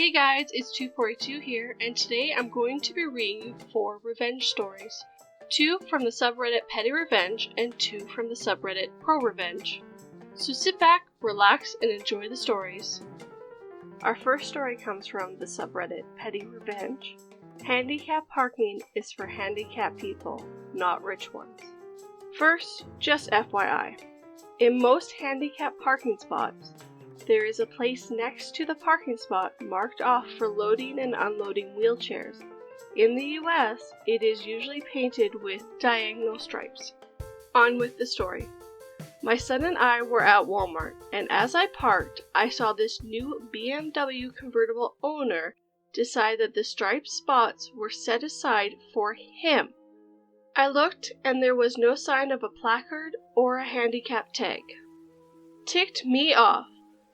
Hey guys, it's 242 here, and today I'm going to be reading you 4 revenge stories. 2 from the subreddit Petty Revenge, and 2 from the subreddit ProRevenge. So sit back, relax, and enjoy the stories. Our first story comes from the subreddit Petty Revenge. Handicapped parking is for handicapped people, not rich ones. First, just FYI. In most handicapped parking spots, there is a place next to the parking spot marked off for loading and unloading wheelchairs. In the US, it is usually painted with diagonal stripes. On with the story. My son and I were at Walmart, and as I parked, I saw this new BMW convertible owner decide that the striped spots were set aside for him. I looked, and there was no sign of a placard or a handicap tag. Ticked me off.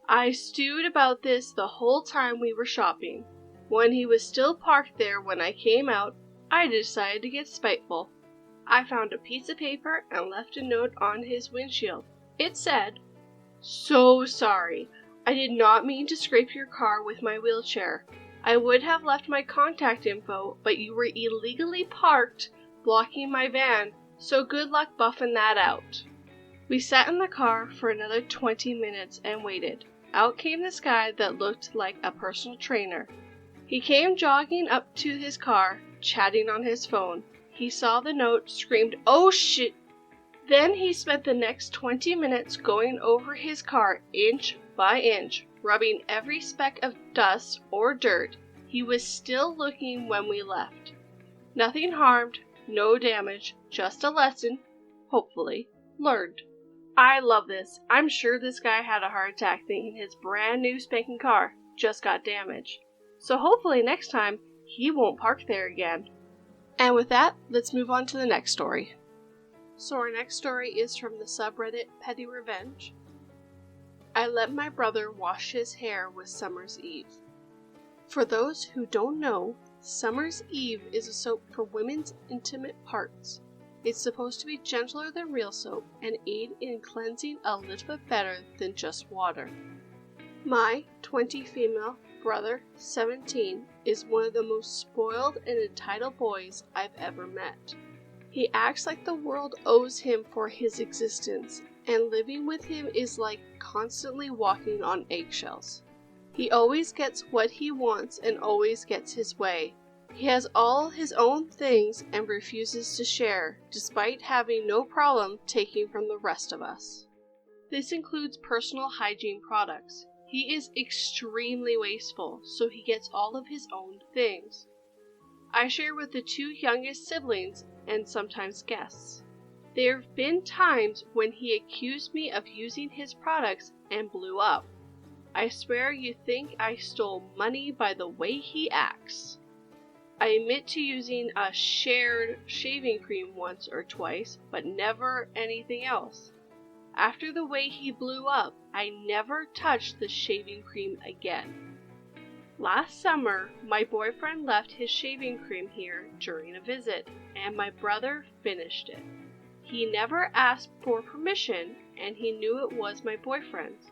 I stewed about this the whole time we were shopping. When he was still parked there when I came out, I decided to get spiteful. I found a piece of paper and left a note on his windshield. It said, "So sorry. I did not mean to scrape your car with my wheelchair. I would have left my contact info, but you were illegally parked, blocking my van, so good luck buffing that out." We sat in the car for another 20 minutes and waited. Out came this guy that looked like a personal trainer. He came jogging up to his car, chatting on his phone. He saw the note, screamed, "Oh shit!" Then he spent the next 20 minutes going over his car inch by inch, rubbing every speck of dust or dirt. He was still looking when we left. Nothing harmed, no damage, just a lesson, hopefully, learned. I love this. I'm sure this guy had a heart attack thinking his brand new spanking car just got damaged. So hopefully next time he won't park there again. And with that, let's move on to the next story. So our next story is from the subreddit Petty Revenge. I let my brother wash his hair with Summer's Eve. For those who don't know, Summer's Eve is a soap for women's intimate parts. It's supposed to be gentler than real soap and aid in cleansing a little bit better than just water. My 20 female brother, 17, is one of the most spoiled and entitled boys I've ever met. He acts like the world owes him for his existence, and living with him is like constantly walking on eggshells. He always gets what he wants and always gets his way. He has all his own things and refuses to share, despite having no problem taking from the rest of us. This includes personal hygiene products. He is extremely wasteful, so he gets all of his own things. I share with the 2 youngest siblings and sometimes guests. There have been times when he accused me of using his products and blew up. I swear you think I stole money by the way he acts. I admit to using a shared shaving cream once or twice, but never anything else. After the way he blew up, I never touched the shaving cream again. Last summer, my boyfriend left his shaving cream here during a visit, and my brother finished it. He never asked for permission, and he knew it was my boyfriend's.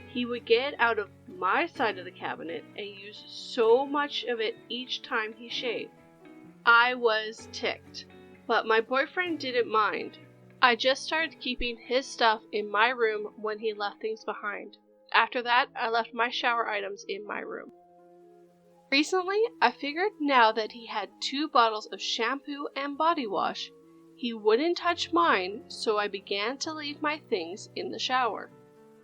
He would get it out of my side of the cabinet and use so much of it each time he shaved. I was ticked, but my boyfriend didn't mind. I just started keeping his stuff in my room when he left things behind. After that, I left my shower items in my room. Recently, I figured now that he had 2 bottles of shampoo and body wash, he wouldn't touch mine, so I began to leave my things in the shower,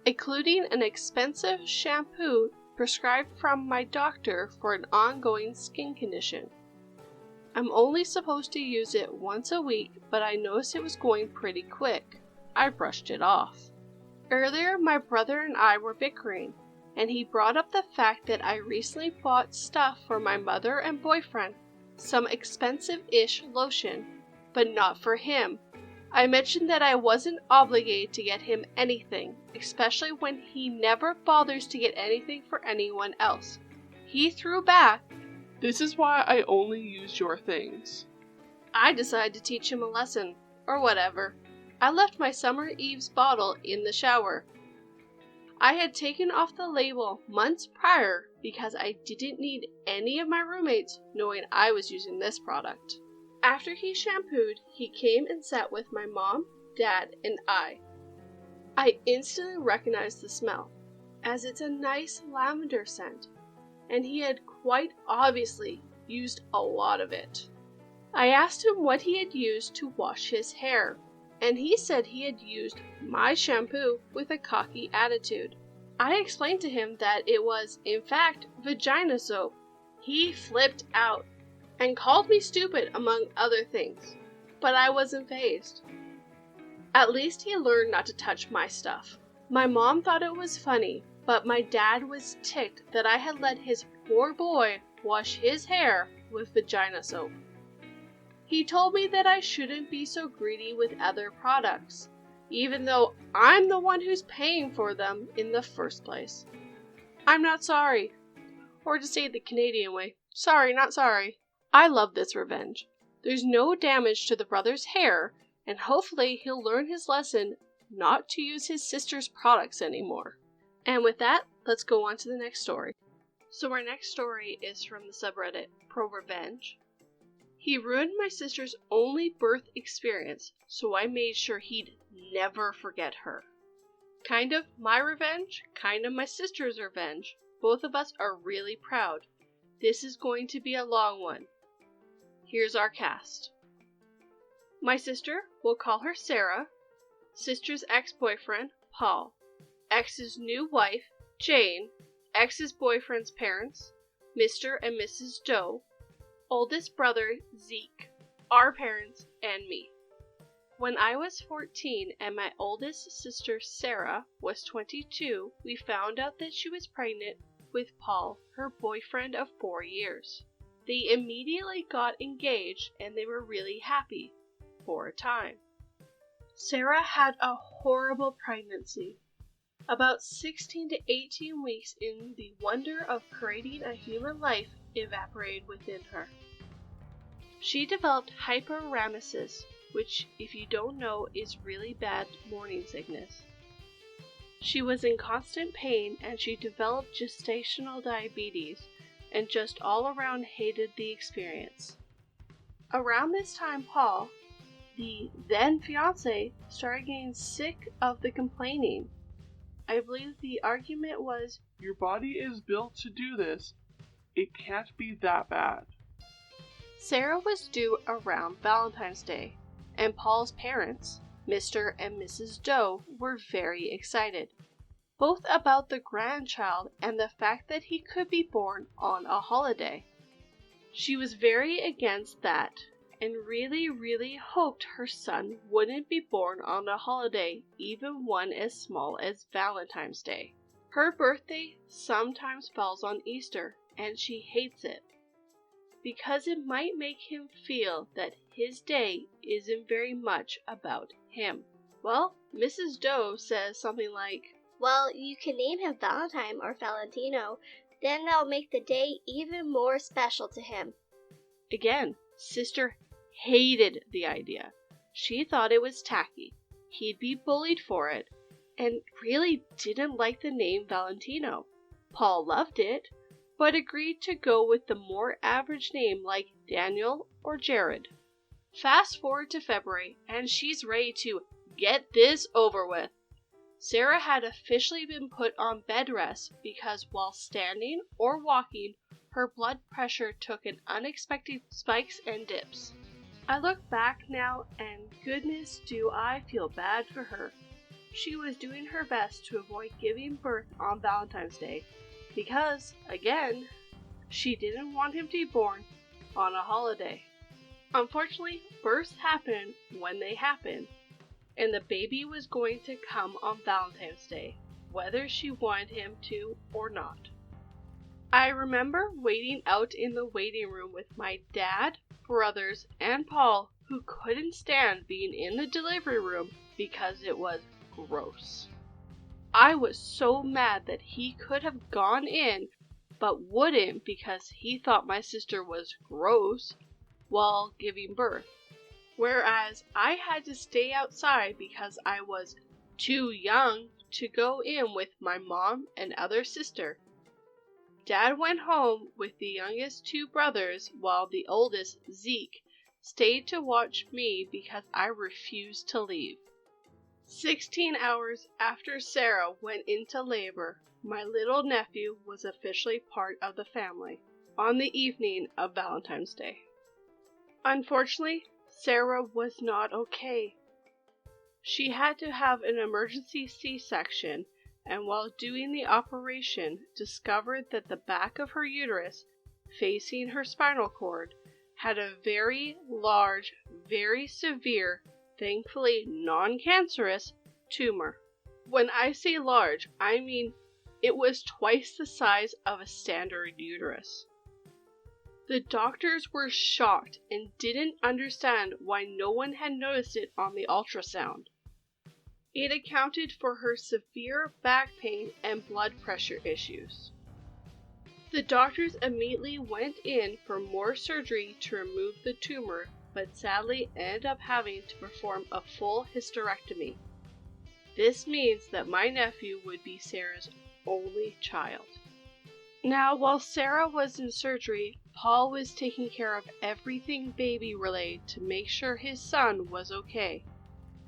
including an expensive shampoo prescribed from my doctor for an ongoing skin condition. I'm only supposed to use it once a week, but I noticed it was going pretty quick. I brushed it off. Earlier, my brother and I were bickering, and he brought up the fact that I recently bought stuff for my mother and boyfriend, some expensive-ish lotion, but not for him. I mentioned that I wasn't obligated to get him anything, especially when he never bothers to get anything for anyone else. He threw back, "This is why I only use your things." I decided to teach him a lesson, or whatever. I left my Summer Eve's bottle in the shower. I had taken off the label months prior because I didn't need any of my roommates knowing I was using this product. After he shampooed, he came and sat with my mom, dad, and I. I instantly recognized the smell, as it's a nice lavender scent, and he had quite obviously used a lot of it. I asked him what he had used to wash his hair, and he said he had used my shampoo with a cocky attitude. I explained to him that it was, in fact, vagina soap. He flipped out and called me stupid, among other things, but I wasn't fazed. At least he learned not to touch my stuff. My mom thought it was funny, but my dad was ticked that I had let his poor boy wash his hair with vagina soap. He told me that I shouldn't be so greedy with other products, even though I'm the one who's paying for them in the first place. I'm not sorry. Or to say it the Canadian way, sorry, not sorry. I love this revenge. There's no damage to the brother's hair, and hopefully he'll learn his lesson not to use his sister's products anymore. And with that, let's go on to the next story. So our next story is from the subreddit ProRevenge. He ruined my sister's only birth experience, so I made sure he'd never forget her. Kind of my revenge, kind of my sister's revenge. Both of us are really proud. This is going to be a long one. Here's our cast. My sister, we'll call her Sarah. Sister's ex-boyfriend, Paul. Ex's new wife, Jane. Ex's boyfriend's parents, Mr. and Mrs. Doe. Oldest brother, Zeke. Our parents, and me. When I was 14 and my oldest sister, Sarah, was 22, we found out that she was pregnant with Paul, her boyfriend of 4 years. They immediately got engaged and they were really happy. For a time. Sarah had a horrible pregnancy. About 16 to 18 weeks in, the wonder of creating a human life evaporated within her. She developed hyperemesis, which, if you don't know, is really bad morning sickness. She was in constant pain and she developed gestational diabetes and just all around hated the experience. Around this time, Paul, the then fiance, started getting sick of the complaining. I believe the argument was, "Your body is built to do this. It can't be that bad." Sarah was due around Valentine's Day, and Paul's parents, Mr. and Mrs. Doe, were very excited, both about the grandchild and the fact that he could be born on a holiday. She was very against that, and really hoped her son wouldn't be born on a holiday, even one as small as Valentine's Day. Her birthday sometimes falls on Easter, and she hates it, because it might make him feel that his day isn't very much about him. Well, Mrs. Doe says something like, "Well, you can name him Valentine or Valentino, then that'll make the day even more special to him." Again, Sister hated the idea. She thought it was tacky. He'd be bullied for it, and really didn't like the name Valentino. Paul loved it, but agreed to go with the more average name like Daniel or Jared. Fast forward to February, and she's ready to get this over with. Sarah had officially been put on bed rest because while standing or walking, her blood pressure took an unexpected spikes and dips. I look back now, and goodness do I feel bad for her. She was doing her best to avoid giving birth on Valentine's Day because, again, she didn't want him to be born on a holiday. Unfortunately, births happen when they happen, and the baby was going to come on Valentine's Day, whether she wanted him to or not. I remember waiting out in the waiting room with my dad, brothers, and Paul, who couldn't stand being in the delivery room because it was gross. I was so mad that he could have gone in, but wouldn't because he thought my sister was gross while giving birth, whereas I had to stay outside because I was too young to go in with my mom and other sister. Dad went home with the youngest two brothers while the oldest, Zeke, stayed to watch me because I refused to leave. 16 hours after Sarah went into labor, my little nephew was officially part of the family on the evening of Valentine's Day. Unfortunately, Sarah was not okay. She had to have an emergency C-section, and while doing the operation, discovered that the back of her uterus, facing her spinal cord, had a very large, very severe, thankfully non-cancerous, tumor. When I say large, I mean it was twice the size of a standard uterus. The doctors were shocked and didn't understand why no one had noticed it on the ultrasound. It accounted for her severe back pain and blood pressure issues. The doctors immediately went in for more surgery to remove the tumor, but sadly ended up having to perform a full hysterectomy. This means that my nephew would be Sarah's only child. Now, while Sarah was in surgery, Paul was taking care of everything baby-related to make sure his son was okay.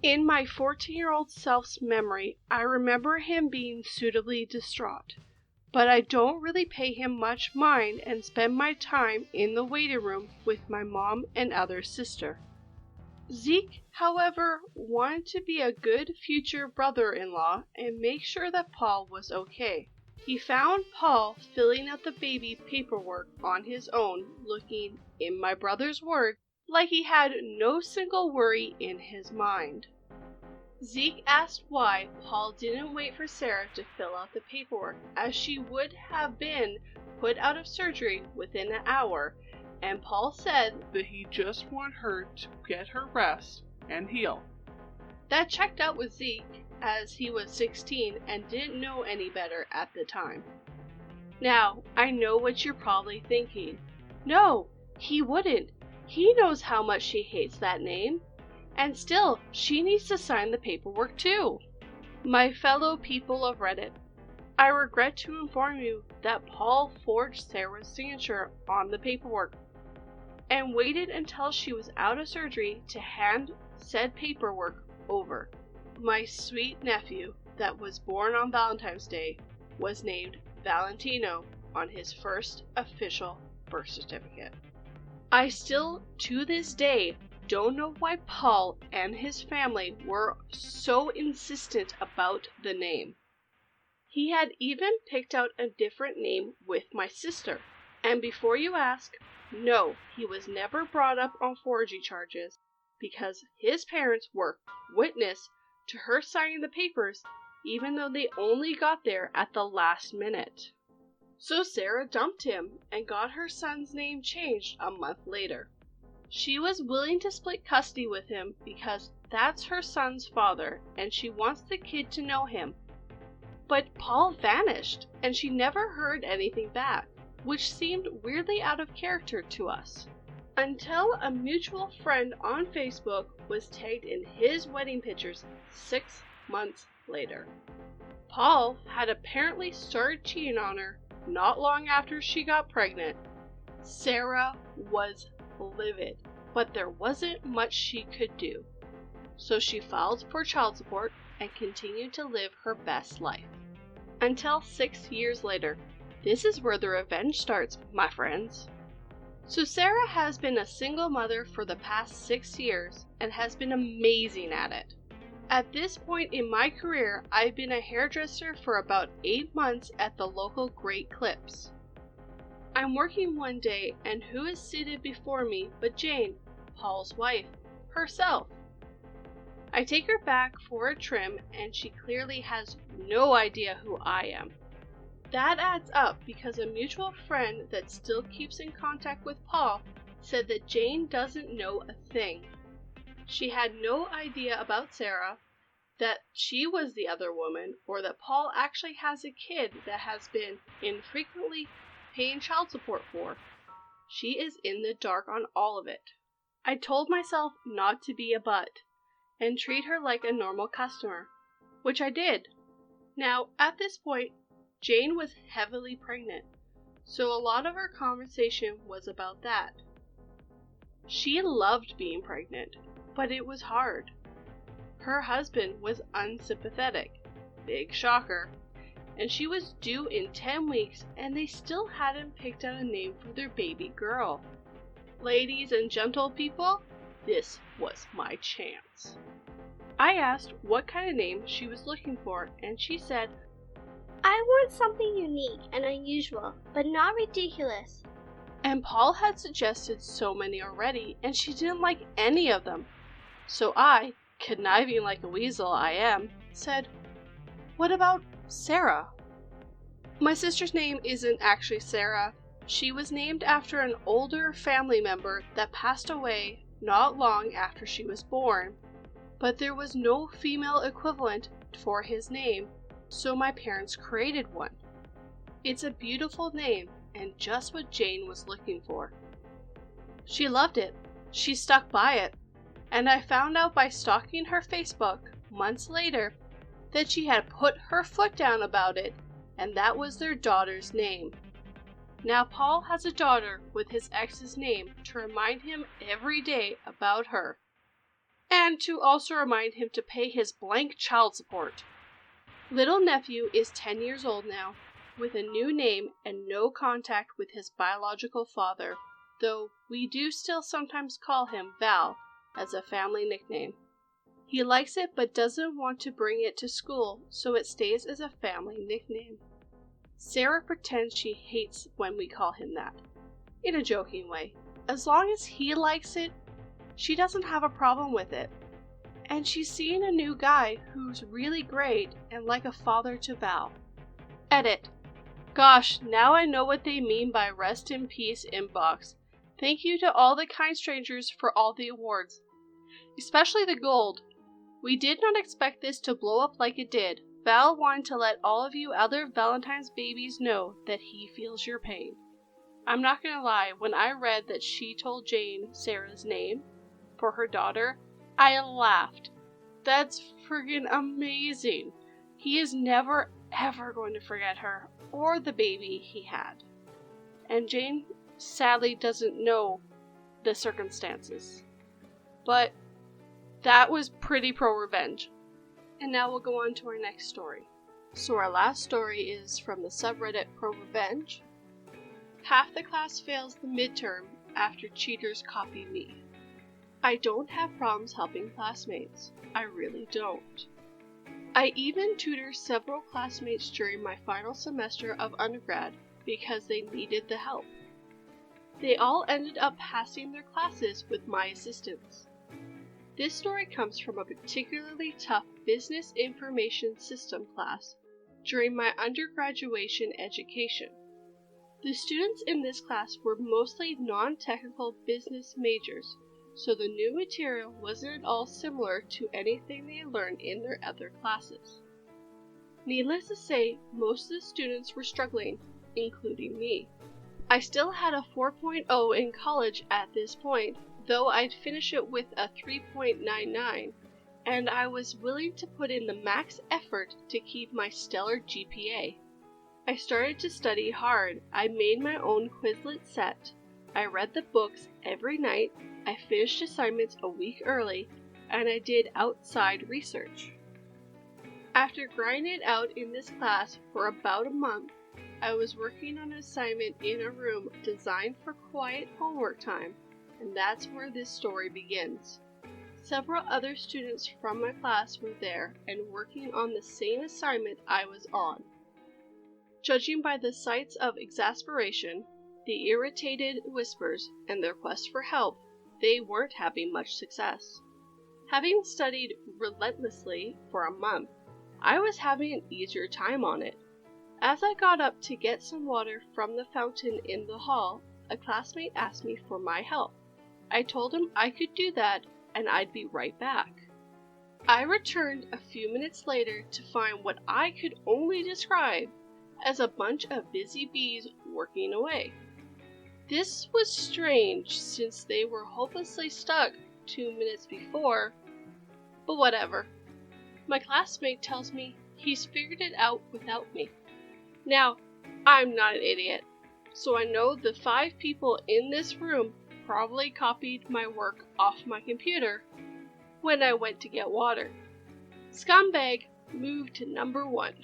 In my 14-year-old self's memory, I remember him being suitably distraught, but I don't really pay him much mind and spend my time in the waiting room with my mom and other sister. Zeke, however, wanted to be a good future brother-in-law and make sure that Paul was okay. He found Paul filling out the baby paperwork on his own, looking, in my brother's words, like he had no single worry in his mind. Zeke asked why Paul didn't wait for Sarah to fill out the paperwork, as she would have been put out of surgery within an hour, and Paul said that he just wanted her to get her rest and heal. That checked out with Zeke, as he was 16 and didn't know any better at the time. Now, I know what you're probably thinking. No, he wouldn't. He knows how much she hates that name. And still, she needs to sign the paperwork too. My fellow people of Reddit, I regret to inform you that Paul forged Sarah's signature on the paperwork and waited until she was out of surgery to hand said paperwork over. My sweet nephew that was born on Valentine's Day was named Valentino on his first official birth certificate. I still, to this day, don't know why Paul and his family were so insistent about the name. He had even picked out a different name with my sister. And before you ask, no, he was never brought up on forgery charges because his parents were witness to her signing the papers even though they only got there at the last minute. So Sarah dumped him and got her son's name changed a month later. She was willing to split custody with him because that's her son's father and she wants the kid to know him. But Paul vanished and she never heard anything back, which seemed weirdly out of character to us. Until a mutual friend on Facebook was tagged in his wedding pictures 6 months later. Paul had apparently started cheating on her not long after she got pregnant. Sarah was livid, but there wasn't much she could do. So she filed for child support and continued to live her best life. Until 6 years later. This is where the revenge starts, my friends. So Sarah has been a single mother for the past 6 years and has been amazing at it. At this point in my career, I've been a hairdresser for about 8 months at the local Great Clips. I'm working one day, and who is seated before me but Jane, Paul's wife, herself. I take her back for a trim, and she clearly has no idea who I am. That adds up because a mutual friend that still keeps in contact with Paul said that Jane doesn't know a thing. She had no idea about Sarah, that she was the other woman, or that Paul actually has a kid that has been infrequently paying child support for. She is in the dark on all of it. I told myself not to be a butt and treat her like a normal customer, which I did. Now, at this point, Jane was heavily pregnant, so a lot of our conversation was about that. She loved being pregnant, but it was hard. Her husband was unsympathetic, big shocker, and she was due in 10 weeks and they still hadn't picked out a name for their baby girl. Ladies and gentle people, this was my chance. I asked what kind of name she was looking for, and she said, I want something unique and unusual, but not ridiculous. And Paul had suggested so many already, and she didn't like any of them. So I, conniving like a weasel I am, said, what about Sarah? My sister's name isn't actually Sarah. She was named after an older family member that passed away not long after she was born, but there was no female equivalent for his name, so my parents created one. It's a beautiful name and just what Jane was looking for. She loved it. She stuck by it. And I found out by stalking her Facebook months later that she had put her foot down about it, and that was their daughter's name. Now Paul has a daughter with his ex's name to remind him every day about her, and to also remind him to pay his blank child support. Little nephew is 10 years old now, with a new name and no contact with his biological father, though we do still sometimes call him Val as a family nickname. He likes it but doesn't want to bring it to school, so it stays as a family nickname. Sarah pretends she hates when we call him that, in a joking way. As long as he likes it, she doesn't have a problem with it. And she's seeing a new guy who's really great and like a father to Val. Edit. Gosh, now I know what they mean by rest in peace inbox. Thank you to all the kind strangers for all the awards, especially the gold. We did not expect this to blow up like it did. Val wanted to let all of you other Valentine's babies know that he feels your pain. I'm not gonna lie, when I read that she told Jane Sarah's name for her daughter, I laughed. That's friggin' amazing. He is never ever going to forget her or the baby he had. And Jane sadly doesn't know the circumstances. But that was pretty pro-revenge. And now we'll go on to our next story. So our last story is from the subreddit ProRevenge. Half the class fails the midterm after cheaters copy me. I don't have problems helping classmates. I really don't. I even tutor several classmates during my final semester of undergrad because they needed the help. They all ended up passing their classes with my assistance. This story comes from a particularly tough business information system class during my undergraduation education. The students in this class were mostly non-technical business majors, so the new material wasn't at all similar to anything they learned in their other classes. Needless to say, most of the students were struggling, including me. I still had a 4.0 in college at this point, though I'd finish it with a 3.99, and I was willing to put in the max effort to keep my stellar GPA. I started to study hard. I made my own Quizlet set. I read the books every night. I finished assignments a week early, and I did outside research. After grinding it out in this class for about a month, I was working on an assignment in a room designed for quiet homework time, and that's where this story begins. Several other students from my class were there and working on the same assignment I was on. Judging by the sights of exasperation, the irritated whispers, and their quest for help, they weren't having much success. Having studied relentlessly for a month, I was having an easier time on it. As I got up to get some water from the fountain in the hall, a classmate asked me for my help. I told him I could do that and I'd be right back. I returned a few minutes later to find what I could only describe as a bunch of busy bees working away. This was strange since they were hopelessly stuck 2 minutes before, but whatever. My classmate tells me, He's figured it out without me. Now, I'm not an idiot, so I know the 5 people in this room probably copied my work off my computer when I went to get water. Scumbag moved to number 1.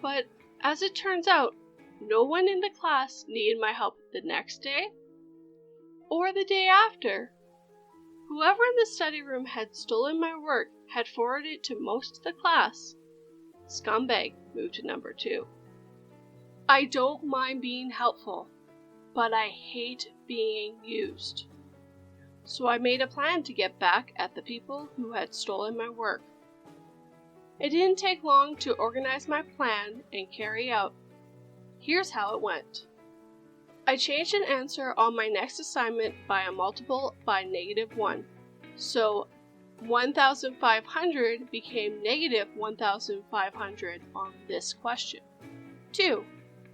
But as it turns out, no one in the class needed my help the next day or the day after. Whoever in the study room had stolen my work had forwarded it to most of the class. Scumbag moved to number 2. I don't mind being helpful, but I hate being used. So I made a plan to get back at the people who had stolen my work. It didn't take long to organize my plan and carry out. Here's how it went. I changed an answer on my next assignment by a multiple by -1. So 1,500 became -1,500 on this question. 2.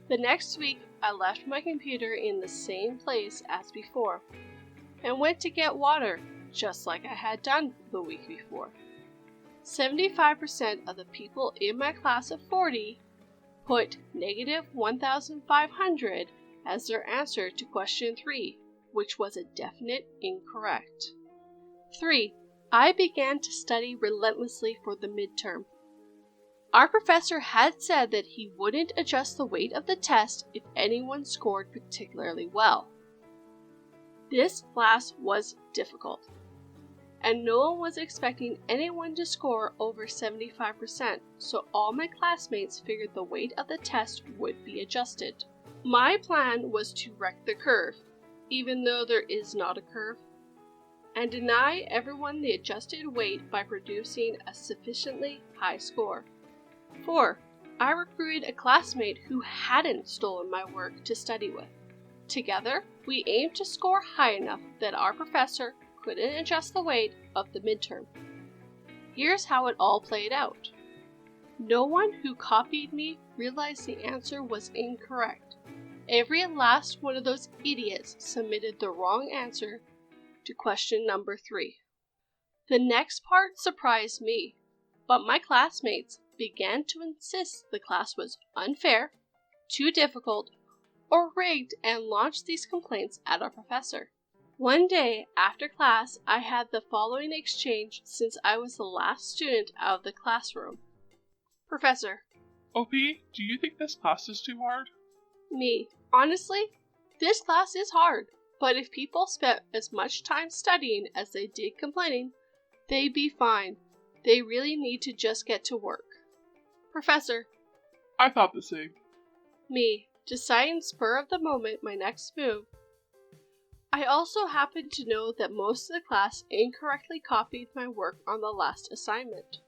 The next week, I left my computer in the same place as before and went to get water, just like I had done the week before. 75% of the people in my class of 40 put -1,500 as their answer to question 3, which was a definite incorrect. 3. I began to study relentlessly for the midterm. Our professor had said that he wouldn't adjust the weight of the test if anyone scored particularly well. This class was difficult, and no one was expecting anyone to score over 75%, so all my classmates figured the weight of the test would be adjusted. My plan was to wreck the curve, even though there is not a curve, and deny everyone the adjusted weight by producing a sufficiently high score. 4. I recruited a classmate who hadn't stolen my work to study with. Together, we aimed to score high enough that our professor couldn't adjust the weight of the midterm. Here's how it all played out. No one who copied me realized the answer was incorrect. Every last one of those idiots submitted the wrong answer to question number 3. The next part surprised me, but my classmates began to insist the class was unfair, too difficult, or rigged and launched these complaints at our professor. One day after class, I had the following exchange since I was the last student out of the classroom. Professor. OP, do you think this class is too hard? Me. Honestly, this class is hard, but if people spent as much time studying as they did complaining, they'd be fine. They really need to just get to work. Professor. I thought the same. Me. Deciding spur of the moment my next move. I also happen to know that most of the class incorrectly copied my work on the last assignment.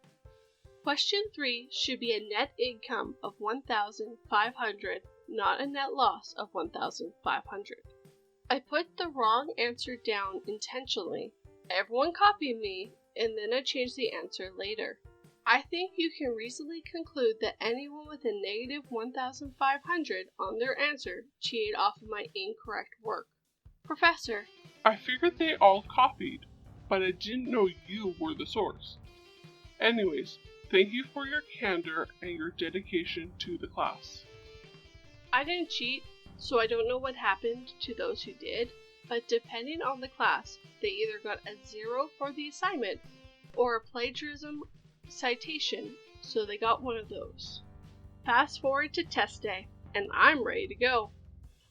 Question 3 should be a net income of 1,500, not a net loss of 1,500. I put the wrong answer down intentionally. Everyone copied me, and then I changed the answer later. I think you can reasonably conclude that anyone with a -1,500 on their answer cheated off of my incorrect work. Professor. I figured they all copied, but I didn't know you were the source. Anyways, thank you for your candor and your dedication to the class. I didn't cheat, so I don't know what happened to those who did, but depending on the class, they either got a 0 for the assignment or a plagiarism citation, so they got one of those. Fast forward to test day, and I'm ready to go.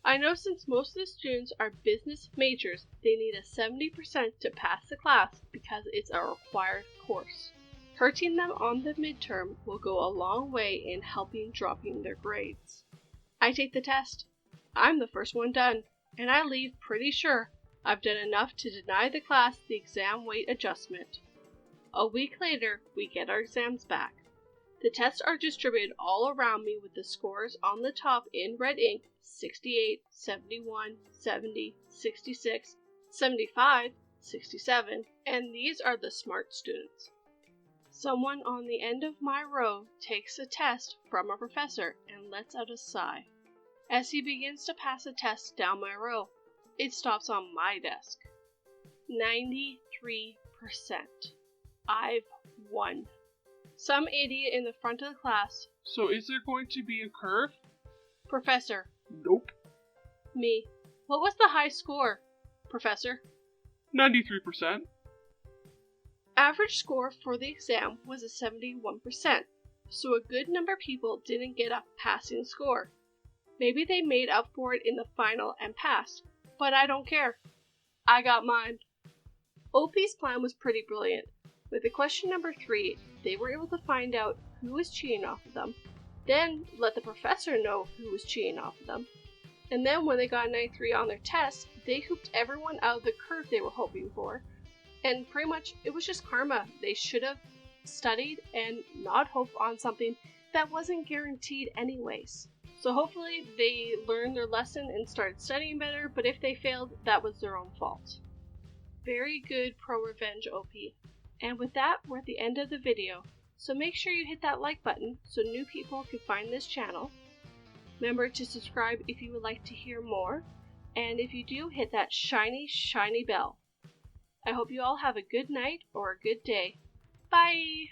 I know since most of the students are business majors, they need a 70% to pass the class because it's a required course. Hurting them on the midterm will go a long way in helping dropping their grades. I take the test. I'm the first one done, and I leave pretty sure I've done enough to deny the class the exam weight adjustment. A week later, we get our exams back. The tests are distributed all around me with the scores on the top in red ink: 68, 71, 70, 66, 75, 67, and these are the smart students. Someone on the end of my row takes a test from a professor and lets out a sigh. As he begins to pass a test down my row, it stops on my desk. 93%. I've won. Some idiot in the front of the class. So is there going to be a curve? Professor. Nope. Me. What was the high score? Professor. 93%. Average score for the exam was a 71%, so a good number of people didn't get a passing score. Maybe they made up for it in the final and passed, but I don't care. I got mine. OP's plan was pretty brilliant. With the question number 3, they were able to find out who was cheating off of them, then let the professor know who was cheating off of them. And then when they got a 93 on their test, they hooped everyone out of the curve they were hoping for. And pretty much, it was just karma. They should have studied and not hoped on something that wasn't guaranteed anyways. So hopefully they learned their lesson and started studying better, but if they failed, that was their own fault. Very good ProRevenge, OP. And with that, we're at the end of the video. So make sure you hit that like button so new people can find this channel. Remember to subscribe if you would like to hear more. And if you do, hit that shiny, shiny bell. I hope you all have a good night or a good day. Bye!